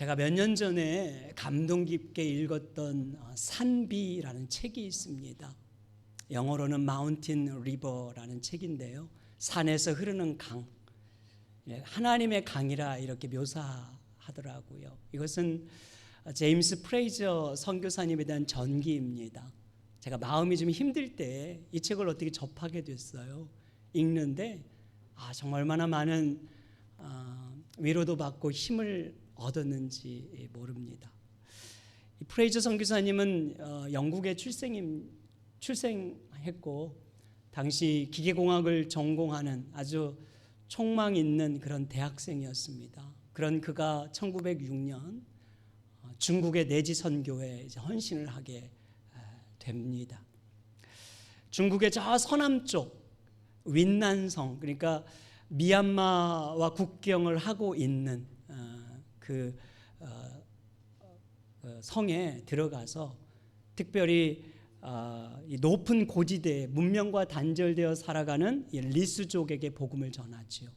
제가 몇 년 전에 감동 깊게 읽었던 산비라는 책이 있습니다. 영어로는 Mountain River라는 책인데요. 산에서 흐르는 강, 하나님의 강이라 이렇게 묘사하더라고요. 이것은 제임스 프레이저 선교사님에 대한 전기입니다. 제가 마음이 좀 힘들 때 이 책을 어떻게 접하게 됐어요. 읽는데 정말 얼마나 많은 위로도 받고 힘을 얻었는지 모릅니다. 프레이저 선교사님은 영국에 출생했고 당시 기계공학을 전공하는 아주 촉망 있는 그런 대학생이었습니다. 그런 그가 1906년 중국의 내지 선교에 헌신을 하게 됩니다. 중국의 저 서남쪽 윈난성, 그러니까 미얀마와 국경을 하고 있는 그 성에 들어가서 특별히 이 높은 고지대에 문명과 단절되어 살아가는 리수족에게 복음을 전하지요.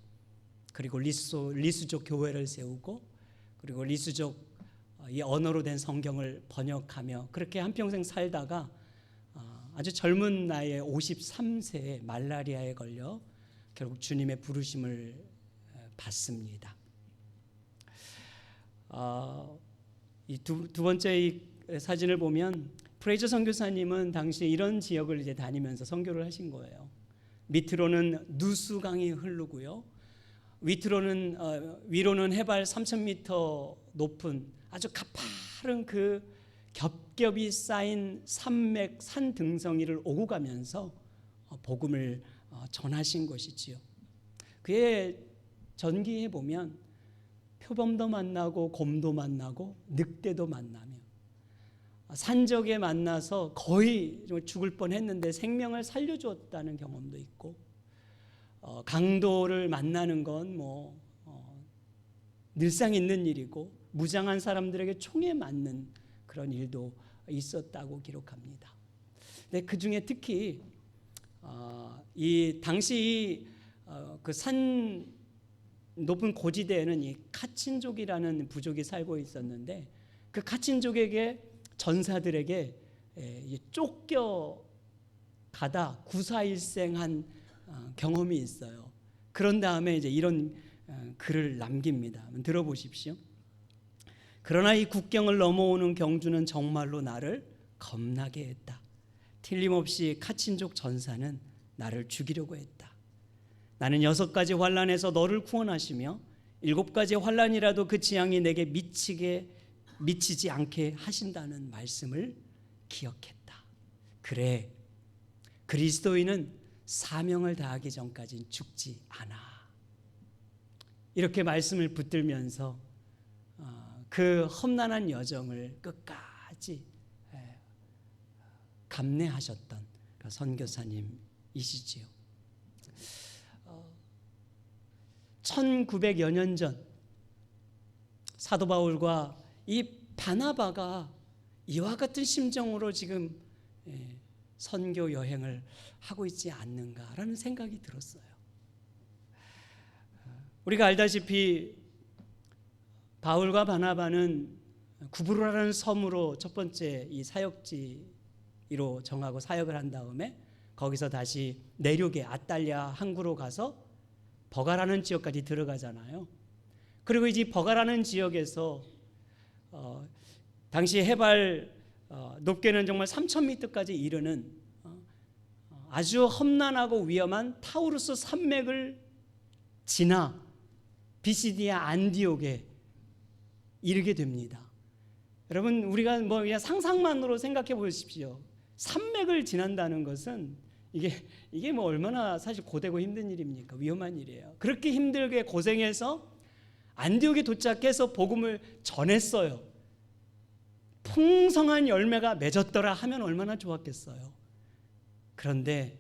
그리고 리수족 교회를 세우고 그리고 리수족 이 언어로 된 성경을 번역하며 그렇게 한평생 살다가 아주 젊은 나이에 53세에 말라리아에 걸려 결국 주님의 부르심을 받습니다. 이 두 번째 이 사진을 보면 프레이저 선교사님은 당시 이런 지역을 이제 다니면서 선교를 하신 거예요. 밑으로는 누수강이 흐르고요. 위로는 해발 3,000m 높은 아주 가파른 그 겹겹이 쌓인 산맥 산 등성이를 오고 가면서 복음을 전하신 것이지요. 그의 전기에 보면 표범도 만나고 곰도 만나고 늑대도 만나며 산적에 만나서 거의 죽을 뻔했는데 생명을 살려주었다는 경험도 있고 강도를 만나는 건 늘상 있는 일이고 무장한 사람들에게 총에 맞는 그런 일도 있었다고 기록합니다. 근데 그 중에 특히 이 당시 그 산 높은 고지대에는 이 카친족이라는 부족이 살고 있었는데 그 카친족에게 전사들에게 쫓겨가다 구사일생한 경험이 있어요. 그런 다음에 이제 이런 글을 남깁니다. 한번 들어보십시오. 그러나 이 국경을 넘어오는 경주는 정말로 나를 겁나게 했다. 틀림없이 카친족 전사는 나를 죽이려고 했다. 나는 6가지 환난에서 너를 구원하시며 7가지 환난이라도 그 재앙이 내게 미치지 않게 하신다는 말씀을 기억했다. 그래, 그리스도인은 사명을 다하기 전까지는 죽지 않아. 이렇게 말씀을 붙들면서 그 험난한 여정을 끝까지 감내하셨던 선교사님이시지요. 1900여 년 전 사도 바울과 이 바나바가 이와 같은 심정으로 지금 선교 여행을 하고 있지 않는가라는 생각이 들었어요. 우리가 알다시피 바울과 바나바는 구브로라는 섬으로 첫 번째 이 사역지로 정하고 사역을 한 다음에 거기서 다시 내륙의 아탈리아 항구로 가서 버가라는 지역까지 들어가잖아요. 그리고 이제 버가라는 지역에서 당시 해발 높게는 정말 3,000m까지 이르는 아주 험난하고 위험한 타우루스 산맥을 지나 비시디아 안디옥에 이르게 됩니다. 여러분, 우리가 그냥 상상만으로 생각해 보십시오. 산맥을 지난다는 것은 이게 얼마나 사실 고되고 힘든 일입니까? 위험한 일이에요. 그렇게 힘들게 고생해서 안디옥에 도착해서 복음을 전했어요. 풍성한 열매가 맺었더라 하면 얼마나 좋았겠어요. 그런데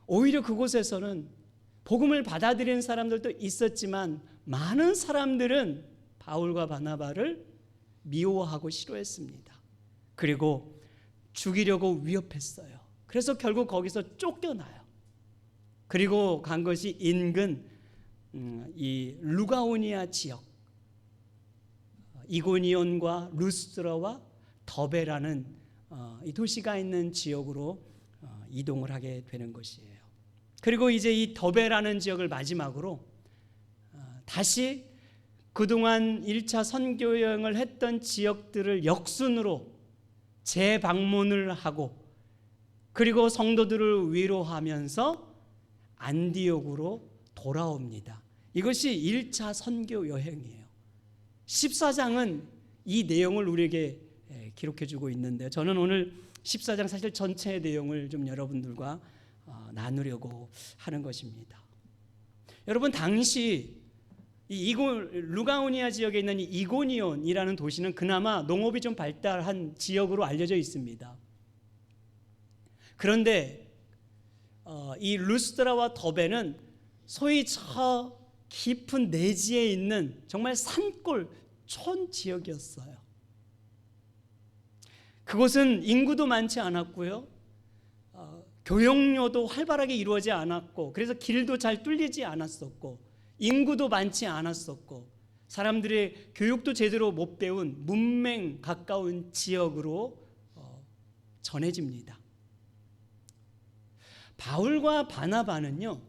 오히려 그곳에서는 복음을 받아들인 사람들도 있었지만 많은 사람들은 바울과 바나바를 미워하고 싫어했습니다. 그리고 죽이려고 위협했어요. 그래서 결국 거기서 쫓겨나요. 그리고 간 것이 인근 이 루가오니아 지역, 이고니온과 루스드라와 더베라는 이 도시가 있는 지역으로 이동을 하게 되는 것이에요. 그리고 이제 이 더베라는 지역을 마지막으로 다시 그동안 1차 선교 여행을 했던 지역들을 역순으로 재방문을 하고 그리고 성도들을 위로하면서 안디옥으로 돌아옵니다. 이것이 1차 선교 여행이에요. 14장은 이 내용을 우리에게 기록해 주고 있는데 저는 오늘 14장 사실 전체의 내용을 좀 여러분들과 나누려고 하는 것입니다. 여러분 당시 루가오니아 지역에 있는 이고니온이라는 도시는 그나마 농업이 좀 발달한 지역으로 알려져 있습니다. 그런데 이 루스드라와 더베는 소위 저 깊은 내지에 있는 정말 산골 촌 지역이었어요. 그곳은 인구도 많지 않았고요. 교역로도 활발하게 이루어지지 않았고 그래서 길도 잘 뚫리지 않았었고 인구도 많지 않았었고 사람들의 교육도 제대로 못 배운 문맹 가까운 지역으로 전해집니다. 바울과 바나바는요,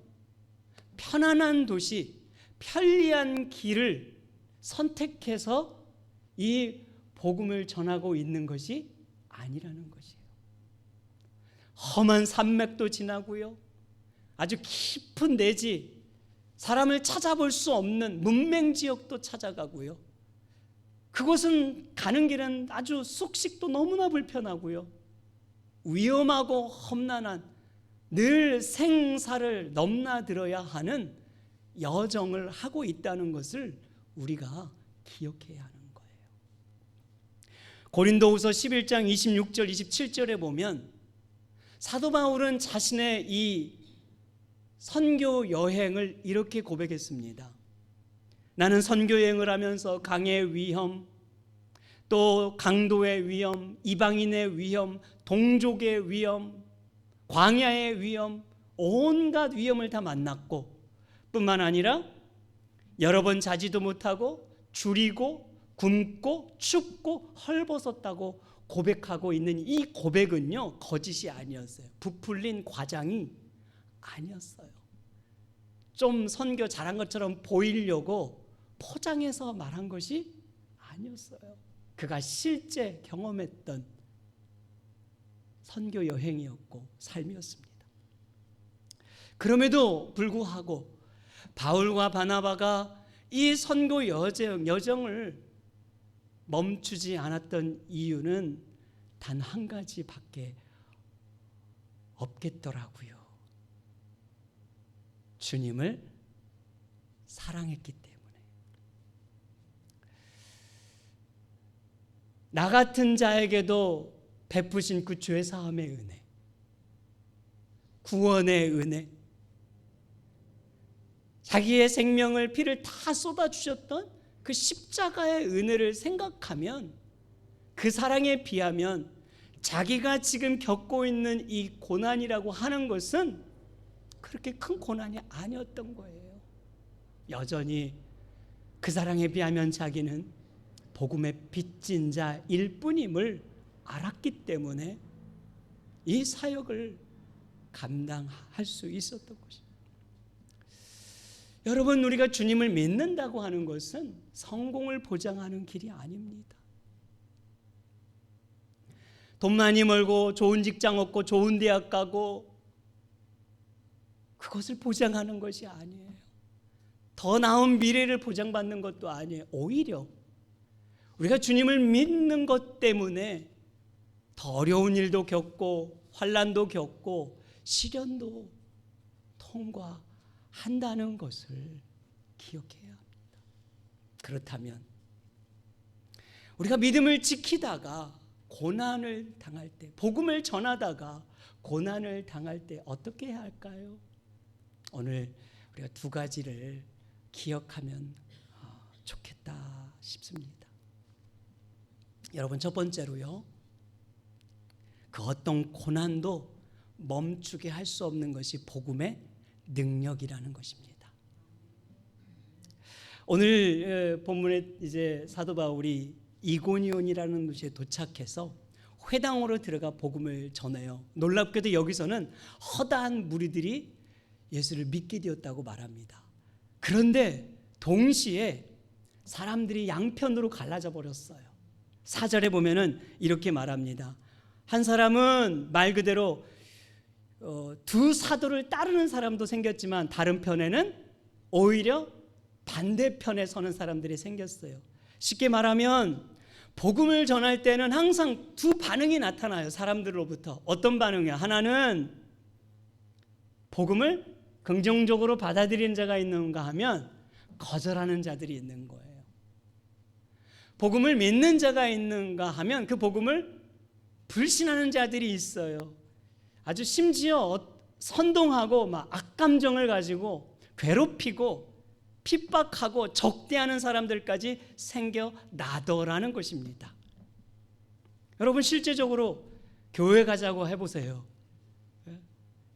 편안한 도시, 편리한 길을 선택해서 이 복음을 전하고 있는 것이 아니라는 것이에요. 험한 산맥도 지나고요, 아주 깊은 내지, 사람을 찾아볼 수 없는 문맹 지역도 찾아가고요. 그곳은 가는 길은 아주 숙식도 너무나 불편하고요. 위험하고 험난한 늘 생사를 넘나들어야 하는 여정을 하고 있다는 것을 우리가 기억해야 하는 거예요. 고린도후서 11장 26절 27절에 보면 사도 바울은 자신의 이 선교 여행을 이렇게 고백했습니다. 나는 선교 여행을 하면서 강의 위험, 또 강도의 위험, 이방인의 위험, 동족의 위험, 광야의 위험, 온갖 위험을 다 만났고 뿐만 아니라 여러 번 자지도 못하고 줄이고 굶고 춥고 헐벗었다고 고백하고 있는 이 고백은요, 거짓이 아니었어요. 부풀린 과장이 아니었어요. 좀 선교 잘한 것처럼 보이려고 포장해서 말한 것이 아니었어요. 그가 실제 경험했던 선교 여행이었고 삶이었습니다. 그럼에도 불구하고 바울과 바나바가 이 선교 여정을 멈추지 않았던 이유는 단 한 가지밖에 없겠더라고요. 주님을 사랑했기 때문에. 나 같은 자에게도 베푸신 그 죄 사함의 은혜, 구원의 은혜, 자기의 생명을 피를 다 쏟아주셨던 그 십자가의 은혜를 생각하면, 그 사랑에 비하면 자기가 지금 겪고 있는 이 고난이라고 하는 것은 그렇게 큰 고난이 아니었던 거예요. 여전히 그 사랑에 비하면 자기는 복음의 빚진 자일 뿐임을 알았기 때문에 이 사역을 감당할 수 있었던 것입니다. 여러분, 우리가 주님을 믿는다고 하는 것은 성공을 보장하는 길이 아닙니다. 돈 많이 벌고 좋은 직장 얻고 좋은 대학 가고 그것을 보장하는 것이 아니에요. 더 나은 미래를 보장받는 것도 아니에요. 오히려 우리가 주님을 믿는 것 때문에 더 어려운 일도 겪고 환난도 겪고 시련도 통과한다는 것을 기억해야 합니다. 그렇다면 우리가 믿음을 지키다가 고난을 당할 때, 복음을 전하다가 고난을 당할 때 어떻게 해야 할까요? 오늘 우리가 두 가지를 기억하면 좋겠다 싶습니다. 여러분, 첫 번째로요, 그 어떤 고난도 멈추게 할 수 없는 것이 복음의 능력이라는 것입니다. 오늘 본문에 이제 사도 바울이 이고니온이라는 곳에 도착해서 회당으로 들어가 복음을 전해요. 놀랍게도 여기서는 허다한 무리들이 예수를 믿게 되었다고 말합니다. 그런데 동시에 사람들이 양편으로 갈라져 버렸어요. 4절에 보면은 이렇게 말합니다. 한 사람은 말 그대로 두 사도를 따르는 사람도 생겼지만 다른 편에는 오히려 반대편에 서는 사람들이 생겼어요. 쉽게 말하면 복음을 전할 때는 항상 두 반응이 나타나요. 사람들로부터. 어떤 반응이야? 하나는 복음을 긍정적으로 받아들이는 자가 있는가 하면 거절하는 자들이 있는 거예요. 복음을 믿는 자가 있는가 하면 그 복음을 불신하는 자들이 있어요. 아주 심지어 선동하고 막 악감정을 가지고 괴롭히고 핍박하고 적대하는 사람들까지 생겨나더라는 것입니다. 여러분 실제적으로 교회 가자고 해보세요.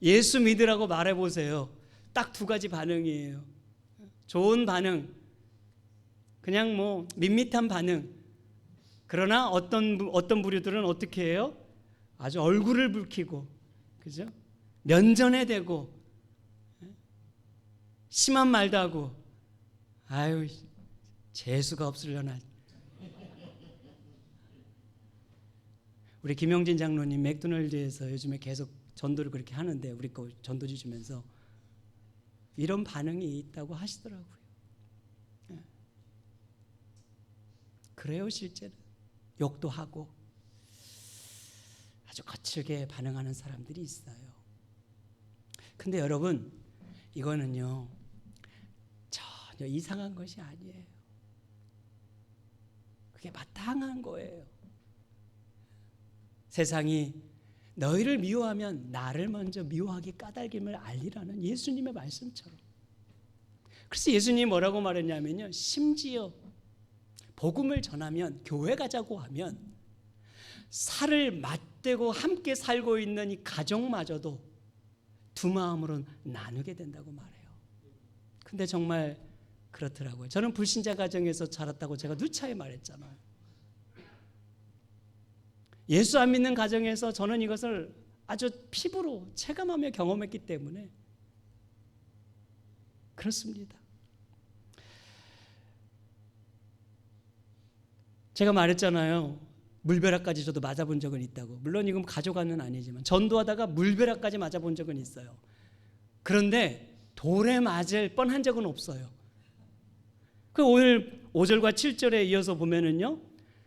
예수 믿으라고 말해보세요. 딱 두 가지 반응이에요. 좋은 반응, 그냥 뭐 밋밋한 반응. 그러나 어떤 부류들은 어떻게 해요? 아주 얼굴을 붉히고, 그죠? 면전에 대고 심한 말도 하고, 아유 재수가 없으려나. 우리 김영진 장로님 맥도날드에서 요즘에 계속 전도를 그렇게 하는데 우리 거 전도지 주면서 이런 반응이 있다고 하시더라고요. 그래요. 실제는 욕도 하고 아주 거칠게 반응하는 사람들이 있어요. 근데 여러분 이거는요 전혀 이상한 것이 아니에요. 그게 마땅한 거예요. 세상이 너희를 미워하면 나를 먼저 미워하기 까닭임을 알리라는 예수님의 말씀처럼. 그래서 예수님이 뭐라고 말했냐면요, 심지어 복음을 전하면, 교회 가자고 하면 살을 맞대고 함께 살고 있는 이 가정마저도 두 마음으로 나누게 된다고 말해요. 근데 정말 그렇더라고요. 저는 불신자 가정에서 자랐다고 제가 누차에 말했잖아요. 예수 안 믿는 가정에서 저는 이것을 아주 피부로 체감하며 경험했기 때문에 그렇습니다. 제가 말했잖아요. 물벼락까지 저도 맞아본 적은 있다고. 물론 이건 가족과는 아니지만 전도하다가 물벼락까지 맞아본 적은 있어요. 그런데 돌에 맞을 뻔한 적은 없어요. 그 오늘 5절과 7절에 이어서 보면은요,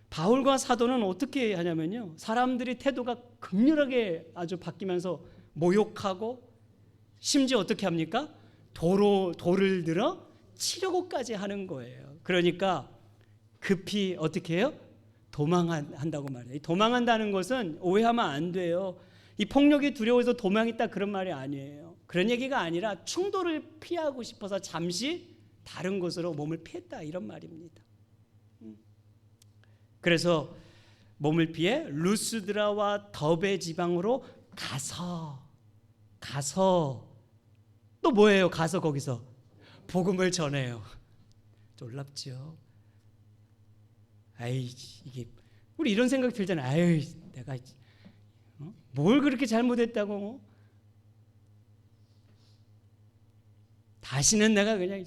바울과 사도는 어떻게 하냐면요, 사람들이 태도가 극렬하게 아주 바뀌면서 모욕하고 심지어 어떻게 합니까? 돌을 들어 치려고까지 하는 거예요. 그러니까 급히 어떻게 해요? 도망한다고 말해요. 도망한다는 것은 오해하면 안 돼요. 이 폭력이 두려워서 도망했다 그런 말이 아니에요. 그런 얘기가 아니라 충돌을 피하고 싶어서 잠시 다른 곳으로 몸을 피했다 이런 말입니다. 그래서 몸을 피해 루스드라와 더베 지방으로 가서 또 뭐예요? 가서 거기서 복음을 전해요. 놀랍죠? 아이 이게 우리 이런 생각 들잖아요. 아유 내가 뭘 그렇게 잘못했다고? 다시는 내가 그냥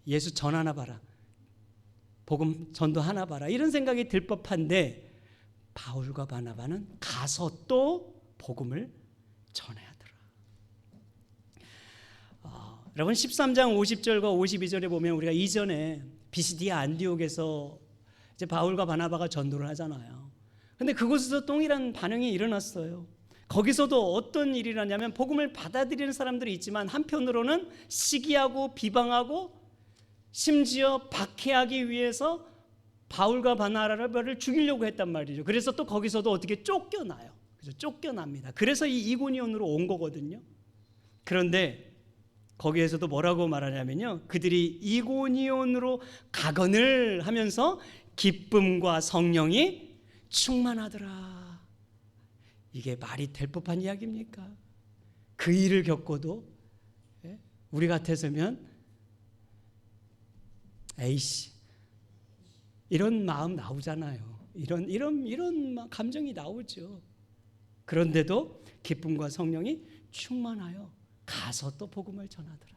예수 전하나 봐라. 복음 전도하나 봐라. 이런 생각이 들 법한데 바울과 바나바는 가서 또 복음을 전해야 하더라. 여러분 13장 50절과 52절에 보면 우리가 이전에 비시디아 안디옥에서 이제 바울과 바나바가 전도를 하잖아요. 근데 그곳에서 동일한 반응이 일어났어요. 거기서도 어떤 일이 일어나냐면 복음을 받아들이는 사람들이 있지만 한편으로는 시기하고 비방하고 심지어 박해하기 위해서 바울과 바나바를 죽이려고 했단 말이죠. 그래서 또 거기서도 어떻게 쫓겨나요. 그래서 쫓겨납니다. 그래서 이 이고니온으로 온 거거든요. 그런데 거기에서도 뭐라고 말하냐면요, 그들이 이고니온으로 가거늘 하면서 기쁨과 성령이 충만하더라. 이게 말이 될 법한 이야기입니까? 그 일을 겪고도 우리 같았으면 에이씨, 이런 마음 나오잖아요. 이런 감정이 나오죠. 그런데도 기쁨과 성령이 충만하여 가서 또 복음을 전하더라.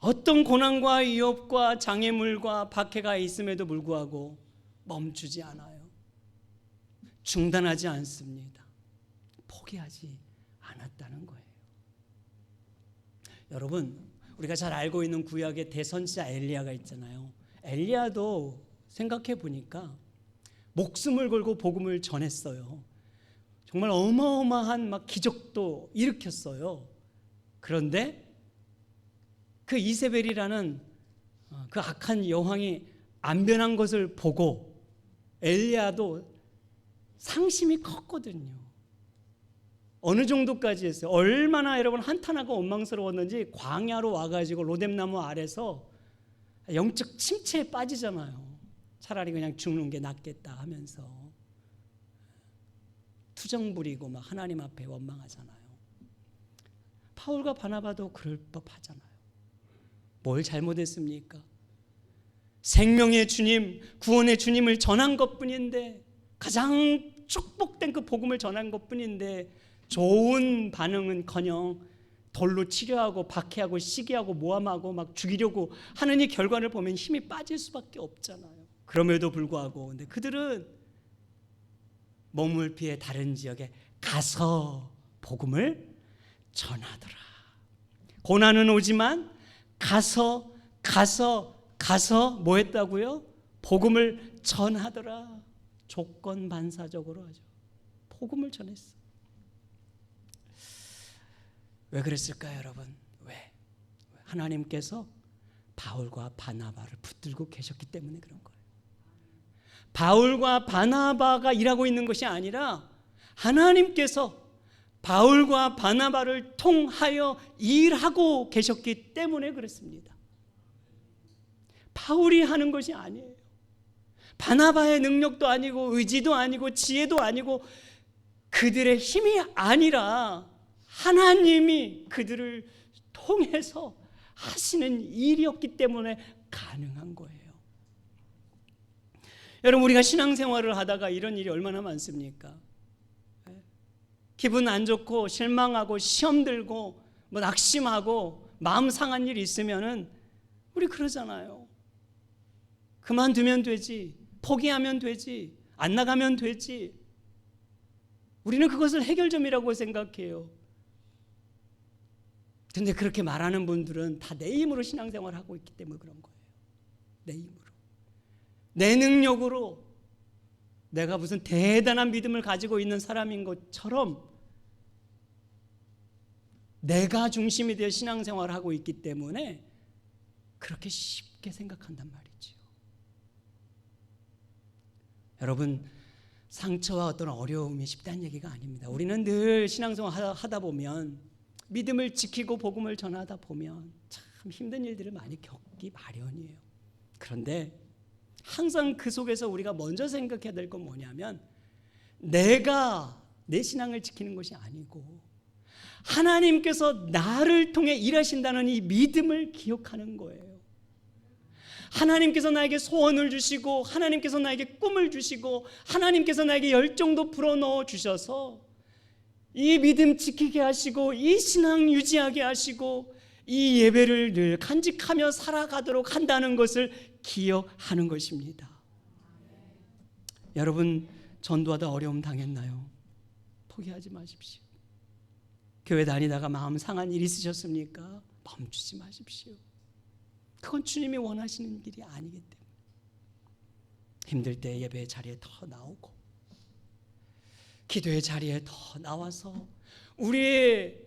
어떤 고난과 위협과 장애물과 박해가 있음에도 불구하고 멈추지 않아요. 중단하지 않습니다. 포기하지 않았다는 거예요. 여러분, 우리가 잘 알고 있는 구약의 대선지자 엘리야가 있잖아요. 엘리야도 생각해 보니까 목숨을 걸고 복음을 전했어요. 정말 어마어마한 기적도 일으켰어요. 그런데 그 이세벨이라는 그 악한 여왕이 안 변한 것을 보고 엘리야도 상심이 컸거든요. 어느 정도까지 했어요? 얼마나 여러분 한탄하고 원망스러웠는지 광야로 와가지고 로뎀나무 아래서 영적 침체에 빠지잖아요. 차라리 그냥 죽는 게 낫겠다 하면서 투정 부리고 하나님 앞에 원망하잖아요. 바울과 바나바도 그럴 법하잖아요. 뭘 잘못했습니까? 생명의 주님, 구원의 주님을 전한 것뿐인데, 가장 축복된 그 복음을 전한 것뿐인데 좋은 반응은커녕 돌로 치료하고 박해하고 시기하고 모함하고 죽이려고 하는 이 결과를 보면 힘이 빠질 수밖에 없잖아요. 그럼에도 불구하고 근데 그들은 몸을 피해 다른 지역에 가서 복음을 전하더라. 고난은 오지만 가서 뭐 했다고요? 복음을 전하더라. 조건 반사적으로 하죠. 복음을 전했어. 왜 그랬을까요, 여러분? 왜? 하나님께서 바울과 바나바를 붙들고 계셨기 때문에 그런 거예요. 바울과 바나바가 일하고 있는 것이 아니라 하나님께서 바울과 바나바를 통하여 일하고 계셨기 때문에 그렇습니다. 바울이 하는 것이 아니에요. 바나바의 능력도 아니고 의지도 아니고 지혜도 아니고 그들의 힘이 아니라 하나님이 그들을 통해서 하시는 일이었기 때문에 가능한 거예요. 여러분, 우리가 신앙생활을 하다가 이런 일이 얼마나 많습니까? 기분 안 좋고 실망하고 시험 들고 낙심하고 마음 상한 일이 있으면은 우리 그러잖아요. 그만두면 되지, 포기하면 되지, 안 나가면 되지. 우리는 그것을 해결점이라고 생각해요. 그런데 그렇게 말하는 분들은 다 내 힘으로 신앙생활을 하고 있기 때문에 그런 거예요. 내 힘으로, 내 능력으로 내가 무슨 대단한 믿음을 가지고 있는 사람인 것처럼 내가 중심이 되어 신앙생활을 하고 있기 때문에 그렇게 쉽게 생각한단 말이죠. 여러분, 상처와 어떤 어려움이 쉽다는 얘기가 아닙니다. 우리는 늘 신앙생활 하다 보면, 믿음을 지키고 복음을 전하다 보면 참 힘든 일들을 많이 겪기 마련이에요. 그런데 항상 그 속에서 우리가 먼저 생각해야 될 건 뭐냐면, 내가 내 신앙을 지키는 것이 아니고 하나님께서 나를 통해 일하신다는 이 믿음을 기억하는 거예요. 하나님께서 나에게 소원을 주시고, 하나님께서 나에게 꿈을 주시고, 하나님께서 나에게 열정도 불어넣어 주셔서 이 믿음 지키게 하시고, 이 신앙 유지하게 하시고, 이 예배를 늘 간직하며 살아가도록 한다는 것을 기억하는 것입니다. 여러분, 전도하다 어려움 당했나요? 포기하지 마십시오. 교회 다니다가 마음 상한 일 있으셨습니까? 멈추지 마십시오. 그건 주님이 원하시는 길이 아니기 때문에. 힘들 때 예배의 자리에 더 나오고, 기도의 자리에 더 나와서 우리의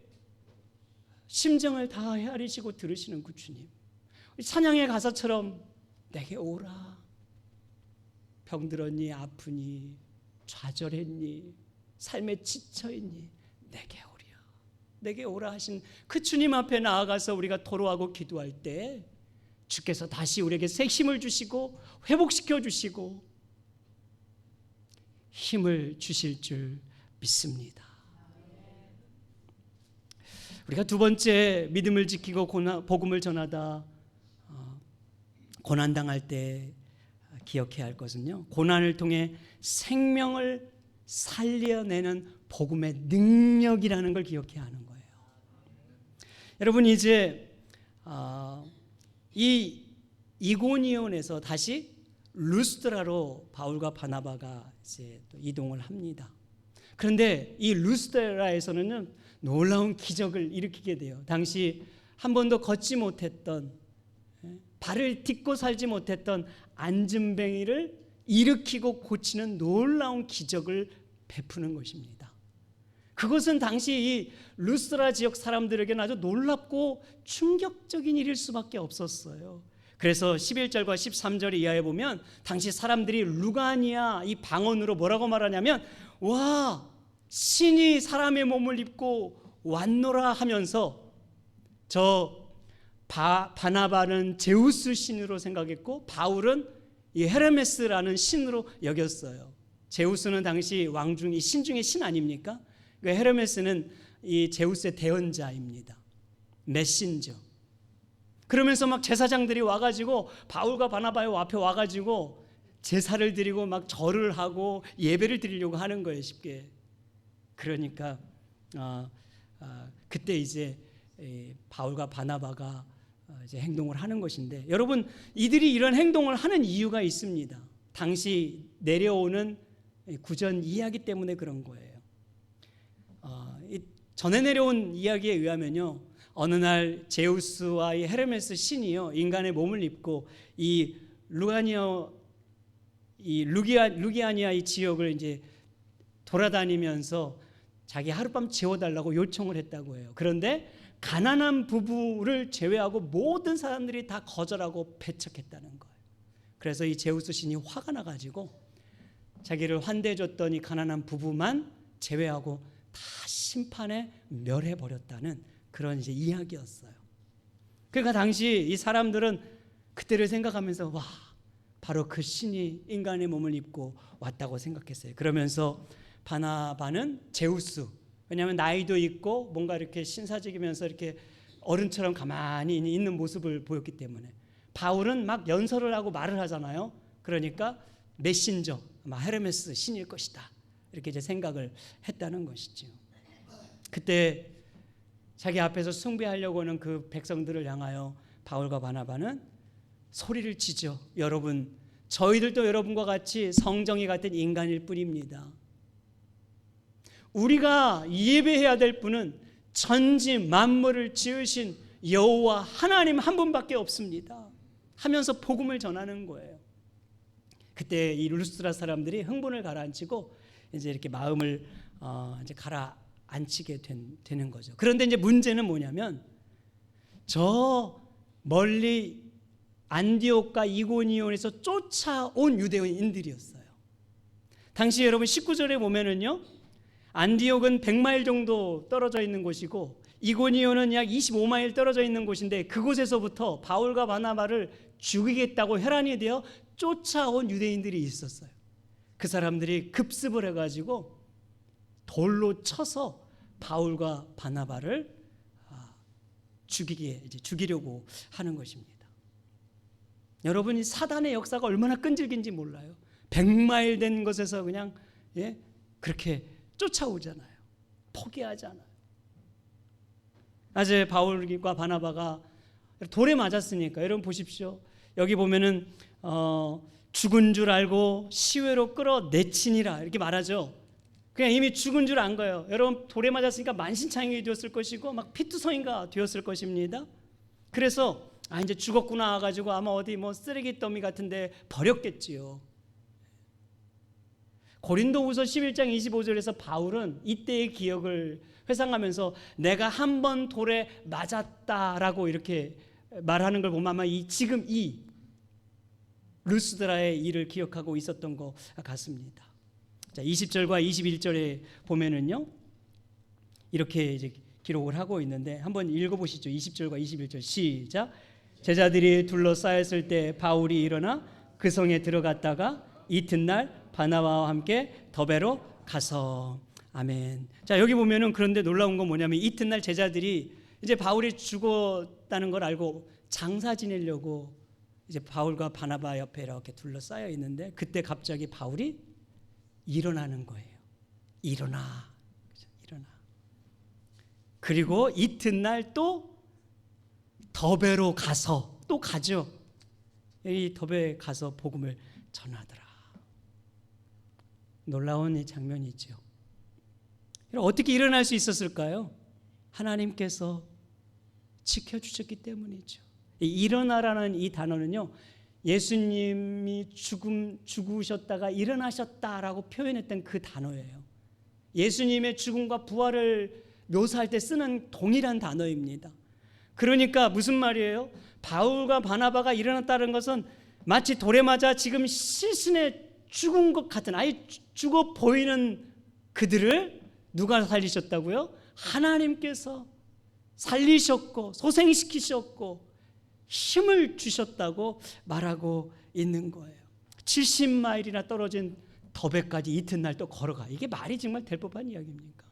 심정을 다 헤아리시고 들으시는 그 주님, 찬양의 가사처럼 내게 오라. 병들었니, 아프니, 좌절했니, 삶에 지쳐있니, 내게 오라. 내게 오라 하신 그 주님 앞에 나아가서 우리가 토로하고 기도할 때 주께서 다시 우리에게 새 힘을 주시고 회복시켜 주시고 힘을 주실 줄 믿습니다. 우리가 두 번째 믿음을 지키고 복음을 전하다 고난당할 때 기억해야 할 것은요, 고난을 통해 생명을 살려내는 복음의 능력이라는 걸 기억해야 하는 거예요. 여러분, 이제 이 이고니온에서 다시 루스드라로 바울과 바나바가 이제 또 이동을 합니다. 그런데 이 루스드라에서는 놀라운 기적을 일으키게 돼요. 당시 한 번도 걷지 못했던, 발을 딛고 살지 못했던 안진뱅이를 일으키고 고치는 놀라운 기적을 베푸는 것입니다. 그것은 당시 이 루스드라 지역 사람들에게는 아주 놀랍고 충격적인 일일 수밖에 없었어요. 그래서 11절과 13절 이하에 보면 당시 사람들이 루가니아 이 방언으로 뭐라고 말하냐면, 와, 신이 사람의 몸을 입고 왔노라 하면서, 저 바나바는 제우스 신으로 생각했고 바울은 이 헤르메스라는 신으로 여겼어요. 제우스는 당시 왕중, 이 신 중에 신 아닙니까? 헤르메스는 이 제우스의 대언자입니다. 메신저. 그러면서 막 제사장들이 와가지고 바울과 바나바의 앞에 와가지고 제사를 드리고 막 절을 하고 예배를 드리려고 하는 거예요, 쉽게. 그러니까 그때 이제 바울과 바나바가 이제 행동을 하는 것인데, 여러분, 이들이 이런 행동을 하는 이유가 있습니다. 당시 내려오는 구전 이야기 때문에 그런 거예요. 전에 내려온 이야기에 의하면요, 어느 날 제우스와 이 헤르메스 신이요, 인간의 몸을 입고 이 루기아니아 이 지역을 이제 돌아다니면서 자기 하룻밤 재워달라고 요청을 했다고 해요. 그런데 가난한 부부를 제외하고 모든 사람들이 다 거절하고 배척했다는 거예요. 그래서 이 제우스 신이 화가 나가지고 자기를 환대해줬던 이 가난한 부부만 제외하고 다 심판에 멸해버렸다는 그런 이제 이야기였어요. 그러니까 당시 이 사람들은 그때를 생각하면서, 와, 바로 그 신이 인간의 몸을 입고 왔다고 생각했어요. 그러면서 바나바는 제우스, 왜냐하면 나이도 있고 뭔가 이렇게 신사적이면서 이렇게 어른처럼 가만히 있는 모습을 보였기 때문에, 바울은 막 연설을 하고 말을 하잖아요. 그러니까 메신저, 헤르메스 신일 것이다, 이렇게 이제 생각을 했다는 것이죠. 그때 자기 앞에서 숭배하려고 하는 그 백성들을 향하여 바울과 바나바는 소리를 치죠. 여러분, 저희들도 여러분과 같이 성정이 같은 인간일 뿐입니다. 우리가 예배해야 될 분은 천지 만물을 지으신 여호와 하나님 한 분밖에 없습니다 하면서 복음을 전하는 거예요. 그때 이 루스드라 사람들이 흥분을 가라앉히고 이제 이렇게 마음을 이제 가라앉히게 되는 거죠. 그런데 이제 문제는 뭐냐면, 저 멀리 안디옥과 이고니온에서 쫓아온 유대인들이었어요. 당시 여러분 19절에 보면은요, 안디옥은 100마일 정도 떨어져 있는 곳이고 이고니온은 약 25마일 떨어져 있는 곳인데, 그곳에서부터 바울과 바나바를 죽이겠다고 혈안이 되어 쫓아온 유대인들이 있었어요. 그 사람들이 급습을 해가지고 돌로 쳐서 바울과 바나바를 죽이려고 하는 것입니다. 여러분이 사단의 역사가 얼마나 끈질긴지 몰라요. 100마일 된 곳에서 그냥 그렇게 쫓아오잖아요. 포기하지 않아요. 낮에 바울과 바나바가 돌에 맞았으니까, 여러분 보십시오. 여기 보면은 죽은 줄 알고 시외로 끌어내치니라 이렇게 말하죠. 그냥 이미 죽은 줄 안 거예요. 여러분, 돌에 맞았으니까 만신창이 되었을 것이고 막 피투성이가 되었을 것입니다. 그래서 이제 죽었구나 가지고 아마 어디 뭐 쓰레기 더미 같은데 버렸겠지요. 고린도후서 11장 25절에서 바울은 이때의 기억을 회상하면서 내가 한 번 돌에 맞았다라고 이렇게 말하는 걸 보면 아마 지금 이 루스드라의 일을 기억하고 있었던 것 같습니다. 자, 20절과 21절에 보면은요, 이렇게 이제 기록을 하고 있는데 한번 읽어보시죠. 20절과 21절 시작. 제자들이 둘러싸였을 때 바울이 일어나 그 성에 들어갔다가 이튿날 바나바와 함께 더베로 가서. 아멘. 자, 여기 보면은 그런데 놀라운 건 뭐냐면, 이튿날 제자들이 이제 바울이 죽었다는 걸 알고 장사 지내려고 이제 바울과 바나바 옆에 이렇게 둘러싸여 있는데 그때 갑자기 바울이 일어나는 거예요. 일어나. 일어나. 그리고 이튿날 또 더베로 가서 또 가죠. 이 더베에 가서 복음을 전하더라. 놀라운 이 장면이죠. 어떻게 일어날 수 있었을까요? 하나님께서 지켜주셨기 때문이죠. 일어나라는 이 단어는요, 예수님이 죽으셨다가 일어나셨다라고 표현했던 그 단어예요. 예수님의 죽음과 부활을 묘사할 때 쓰는 동일한 단어입니다. 그러니까 무슨 말이에요? 바울과 바나바가 일어났다는 것은 마치 돌에 맞아 지금 실신에 죽은 것 같은, 아예 죽어 보이는 그들을 누가 살리셨다고요? 하나님께서 살리셨고 소생시키셨고 힘을 주셨다고 말하고 있는 거예요. 70마일이나 떨어진 더베까지 이튿날 또 걸어가. 이게 말이 정말 될 법한 이야기입니까?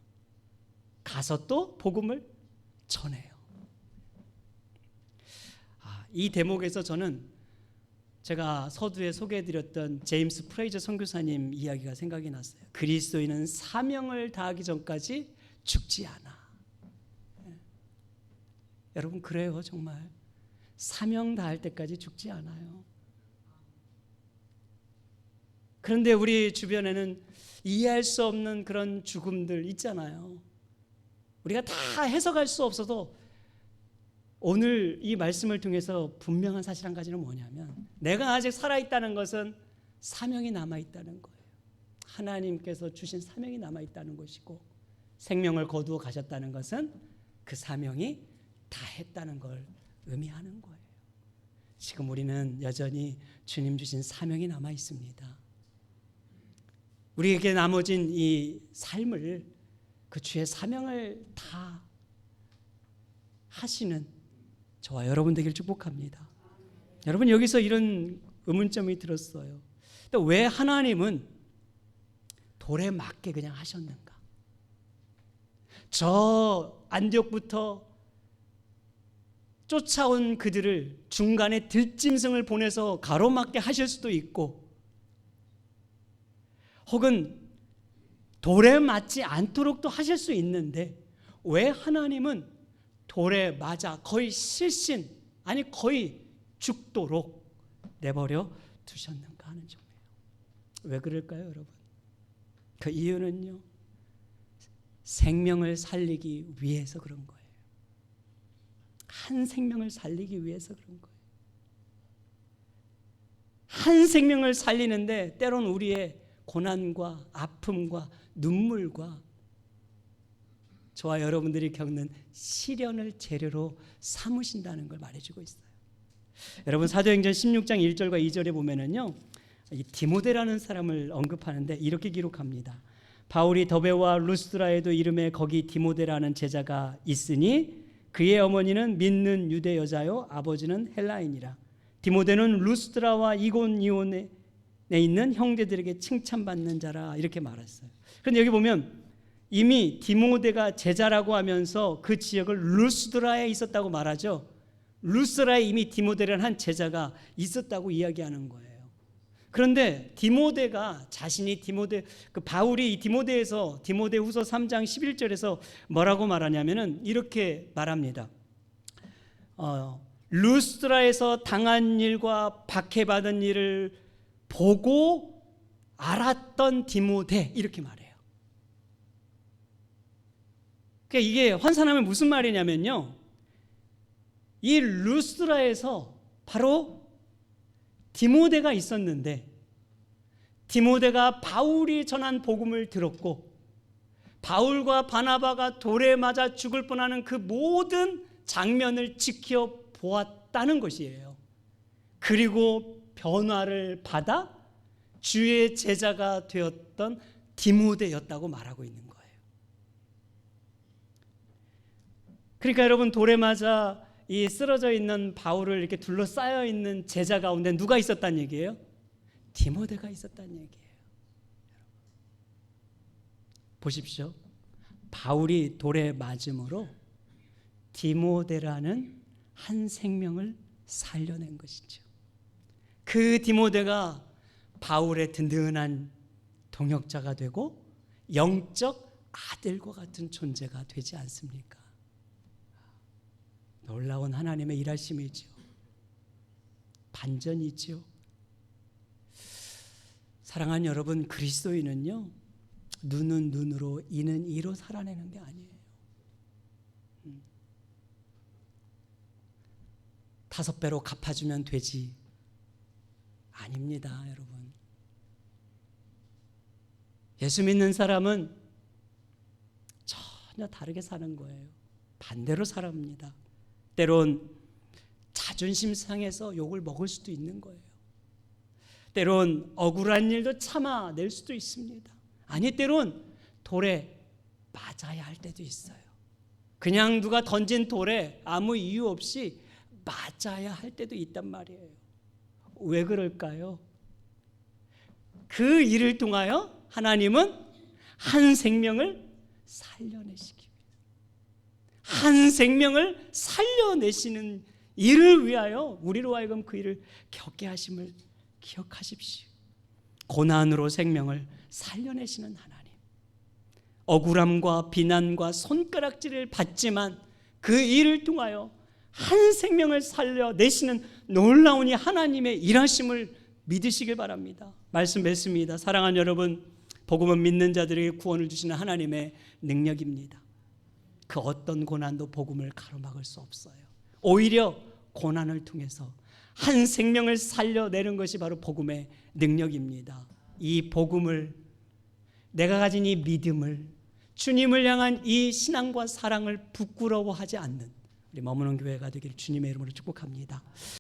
가서 또 복음을 전해요. 이 대목에서 저는 제가 서두에 소개해드렸던 제임스 프레이저 선교사님 이야기가 생각이 났어요. 그리스도인은 사명을 다하기 전까지 죽지 않아. 여러분 그래요. 정말 사명 다할 때까지 죽지 않아요. 그런데 우리 주변에는 이해할 수 없는 그런 죽음들 있잖아요. 우리가 다 해석할 수 없어도 오늘 이 말씀을 통해서 분명한 사실 한 가지는 뭐냐면 내가 아직 살아있다는 것은 사명이 남아있다는 거예요. 하나님께서 주신 사명이 남아있다는 것이고 생명을 거두어 가셨다는 것은 그 사명이 다 했다는 걸 의미하는 거예요. 지금 우리는 여전히 주님 주신 사명이 남아있습니다. 우리에게 나머진 이 삶을 그 주의 사명을 다 하시는 저와 여러분 되길 축복합니다. 여러분 여기서 이런 의문점이 들었어요. 왜 하나님은 돌에 맞게 그냥 하셨는가? 저 안디옥부터 쫓아온 그들을 중간에 들짐승을 보내서 가로막게 하실 수도 있고 혹은 돌에 맞지 않도록도 하실 수 있는데 왜 하나님은 돌에 맞아 거의 실신 아니 거의 죽도록 내버려 두셨는가 하는 점이에요. 왜 그럴까요, 여러분? 그 이유는요, 생명을 살리기 위해서 그런 거예요. 한 생명을 살리기 위해서 그런 거예요. 한 생명을 살리는데 때론 우리의 고난과 아픔과 눈물과 저와 여러분들이 겪는 시련을 재료로 삼으신다는 걸 말해주고 있어요. 여러분 사도행전 16장 1절과 2절에 보면은요, 이 디모데라는 사람을 언급하는데 이렇게 기록합니다. 바울이 더베와 루스드라에도 이름에 거기 디모데라는 제자가 있으니 그의 어머니는 믿는 유대 여자요 아버지는 헬라인이라. 디모데는 루스드라와 이고니온에 있는 형제들에게 칭찬받는 자라 이렇게 말했어요. 그런데 여기 보면 이미 디모데가 제자라고 하면서 그 지역을 루스드라에 있었다고 말하죠. 루스드라에 이미 디모데라는 한 제자가 있었다고 이야기하는 거예요. 그런데 디모데가 자신이 바울이 이 디모데에서 디모데후서 3장 11절에서 뭐라고 말하냐면은 이렇게 말합니다. 루스드라에서 당한 일과 박해받은 일을 보고 알았던 디모데 이렇게 말해요. 그러니까 이게 환산하면 무슨 말이냐면요, 이 루스드라에서 바로 디모데가 있었는데 디모데가 바울이 전한 복음을 들었고 바울과 바나바가 돌에 맞아 죽을 뻔하는 그 모든 장면을 지켜보았다는 것이에요. 그리고 변화를 받아 주의 제자가 되었던 디모데였다고 말하고 있는 거예요. 그러니까 여러분 돌에 맞아 이 쓰러져 있는 바울을 이렇게 둘러싸여 있는 제자 가운데 누가 있었단 얘기예요? 디모데가 있었단 얘기예요. 보십시오. 바울이 돌에 맞음으로 디모데라는 한 생명을 살려낸 것이죠. 그 디모데가 바울의 든든한 동역자가 되고 영적 아들과 같은 존재가 되지 않습니까? 놀라운 하나님의 일하심이죠. 반전이죠. 사랑하는 여러분, 그리스도인은요, 눈은 눈으로 이는 이로 살아내는 게 아니에요. 5배로 갚아주면 되지. 아닙니다, 여러분. 예수 믿는 사람은 전혀 다르게 사는 거예요. 반대로 살아갑니다. 때론 자존심 상해서 욕을 먹을 수도 있는 거예요. 때론 억울한 일도 참아낼 수도 있습니다. 아니, 때론 돌에 맞아야 할 때도 있어요. 그냥 누가 던진 돌에 아무 이유 없이 맞아야 할 때도 있단 말이에요. 왜 그럴까요? 그 일을 통하여 하나님은 한 생명을 살려내시기 위해서, 한 생명을 살려내시는 일을 위하여 우리로 하여금 그 일을 겪게 하심을 기억하십시오. 고난으로 생명을 살려내시는 하나님, 억울함과 비난과 손가락질을 받지만 그 일을 통하여 한 생명을 살려내시는 놀라운 이 하나님의 일하심을 믿으시길 바랍니다. 말씀 맺습니다. 사랑하는 여러분, 복음은 믿는 자들에게 구원을 주시는 하나님의 능력입니다. 그 어떤 고난도 복음을 가로막을 수 없어요. 오히려 고난을 통해서 한 생명을 살려내는 것이 바로 복음의 능력입니다. 이 복음을, 내가 가진 이 믿음을, 주님을 향한 이 신앙과 사랑을 부끄러워하지 않는 우리 머무는 교회가 되기를 주님의 이름으로 축복합니다.